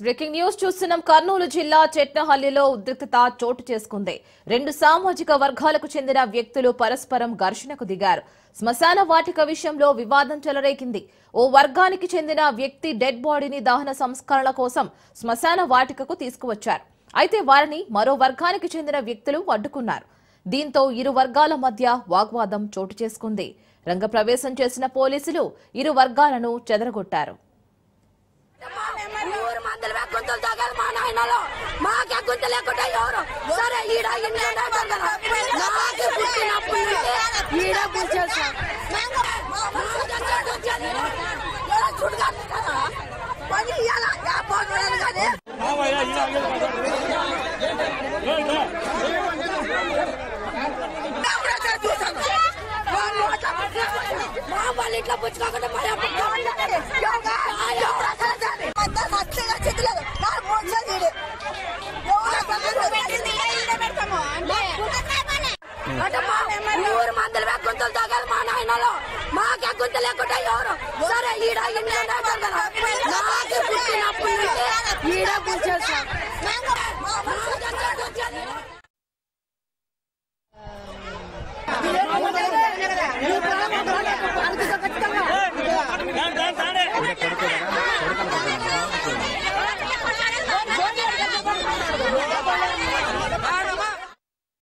Breaking news చూస్తున్నాం. కర్నూలు జిల్లా చెట్నహల్లిలో ఉద్రిక్తత చోటు చేసుకుంది. రెండు సామాజిక వర్గాలకు చెందిన వ్యక్తులు పరస్పరం ఘర్షణకు దిగారు. శ్మశాన వాటిక విషయంలో వివాదం చెలరేగింది. ఓ వర్గానికి చెందిన వ్యక్తి డెడ్ బాడీని దహన సంస్కరణ కోసం శ్మశాన వాటికకు తీసుకువచ్చారు. అయితే వారిని మరో వర్గానికి చెందిన వ్యక్తులు అడ్డుకున్నారు. దీంతో ఇరు వర్గాల మధ్య వాగ్వాదం చోటు చేసుకుంది. రంగప్రవేశం చేసిన పోలీసులు ఇరు వర్గాలను చెదరగొట్టారు. ఇట్లా పుచ్చుకోకుండా ఊరు మందులు గుంతలు తాగాలి మా నాయనలో మాకే గుంత లేకుండా ఎవరు సరే ఈడ పుట్టినప్పుడు ఈడ పుచ్చేస్తాం.